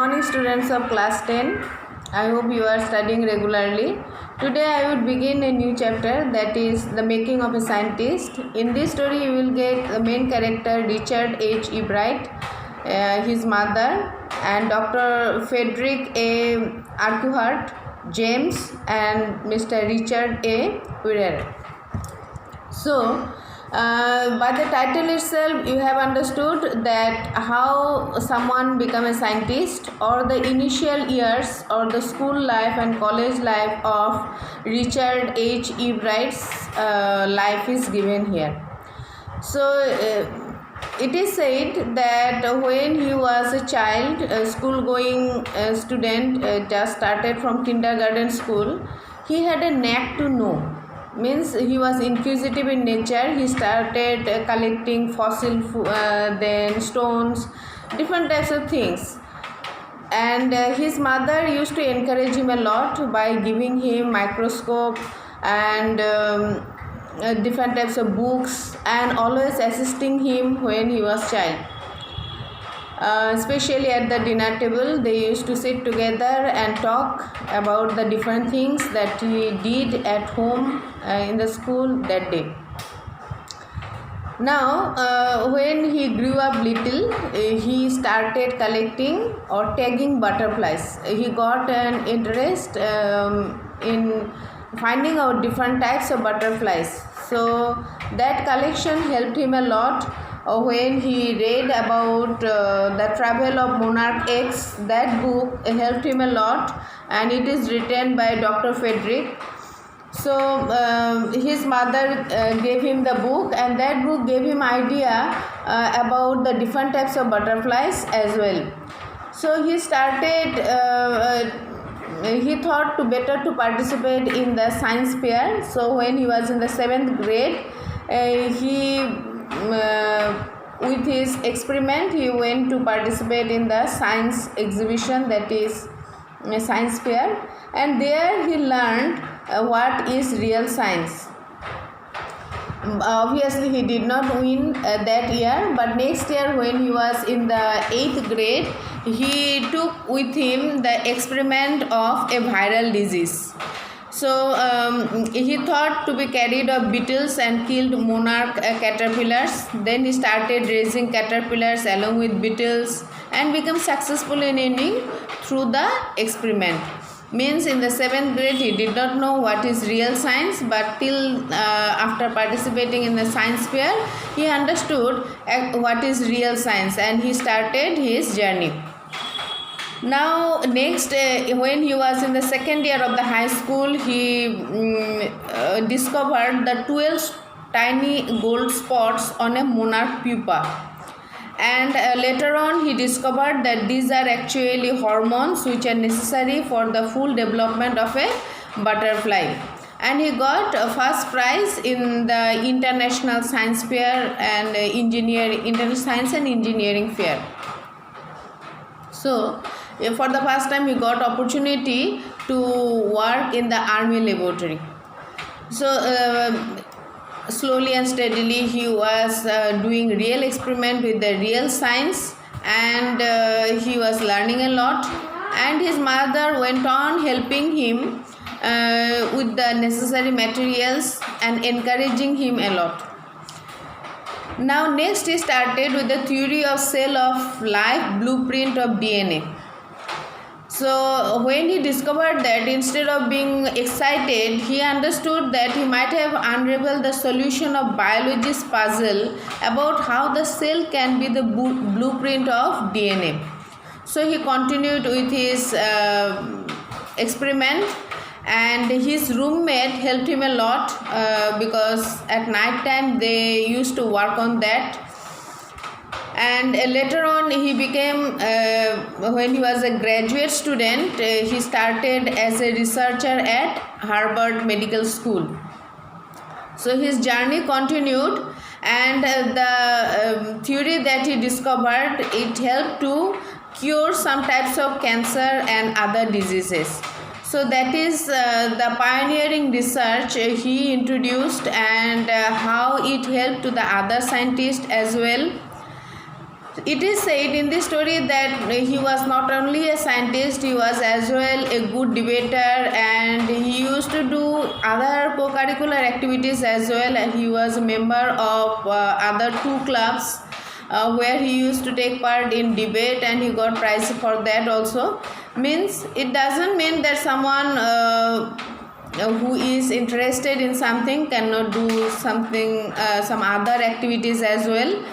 morning, students of class 10. I hope you are studying regularly. Today I would begin a new chapter, that is the making of a scientist. In this story you will get the main character Richard H. E. Bright, his mother, and Dr. Frederick A. Urquhart, James, and Mr. Richard A. Wheeler. So, by the title itself, you have understood that how someone become a scientist, or the initial years or the school life and college life of Richard H. E. Bright's life is given here. So, it is said that when he was a child, a school going student, just started from kindergarten school, he had a knack to know. Means he was inquisitive in nature. He started collecting fossil then stones, different types of things, and his mother used to encourage him a lot by giving him microscope and different types of books, and always assisting him when he was child. Especially at the dinner table, they used to sit together and talk about the different things that he did at home in the school that day. Now, when he grew up little, he started collecting or tagging butterflies. He got an interest in finding out different types of butterflies. So that collection helped him a lot. When he read about the travel of Monarch X, that book helped him a lot, and it is written by Dr. Frederick. So his mother gave him the book, and that book gave him idea about the different types of butterflies as well. So he started he thought better to participate in the science fair. So when he was in the 7th grade, with his experiment, he went to participate in the science exhibition, that is a science fair, and there he learned what is real science. Obviously he did not win that year, but next year when he was in the 8th grade, he took with him the experiment of a viral disease. So he thought to be carried of beetles and killed monarch caterpillars. Then he started raising caterpillars along with beetles and became successful in ending through the experiment. Means in the 7th grade he did not know what is real science, but till after participating in the science fair, he understood what is real science, and he started his journey. Now next, when he was in the 2nd year of the high school, he discovered the 12 tiny gold spots on a monarch pupa, and later on he discovered that these are actually hormones which are necessary for the full development of a butterfly, and he got a first prize in the international science fair and international science and engineering fair. So for the first time he got opportunity to work in the army laboratory. So slowly and steadily he was doing real experiment with the real science, and he was learning a lot, and his mother went on helping him with the necessary materials and encouraging him a lot. Now next he started with the theory of cell of life blueprint of DNA. So when he discovered that, instead of being excited, he understood that he might have unraveled the solution of biology's puzzle about how the cell can be the blueprint of DNA. So he continued with his experiment, and his roommate helped him a lot because at night time they used to work on that. And later on he became, when he was a graduate student, he started as a researcher at Harvard Medical School. So his journey continued, and the theory that he discovered, it helped to cure some types of cancer and other diseases. So that is the pioneering research he introduced, and how it helped to the other scientists as well. It is said in this story that he was not only a scientist, he was as well a good debater, and he used to do other co-curricular activities as well. And he was a member of other two clubs where he used to take part in debate, and he got prize for that also. Means it doesn't mean that someone who is interested in something cannot do something, some other activities as well.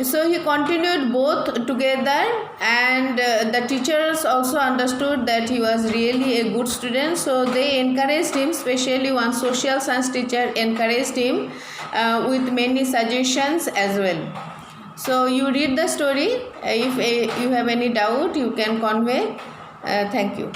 So he continued both together, and the teachers also understood that he was really a good student, so they encouraged him, especially one social science teacher encouraged him with many suggestions as well. So you read the story. If you have any doubt, you can convey. Thank you.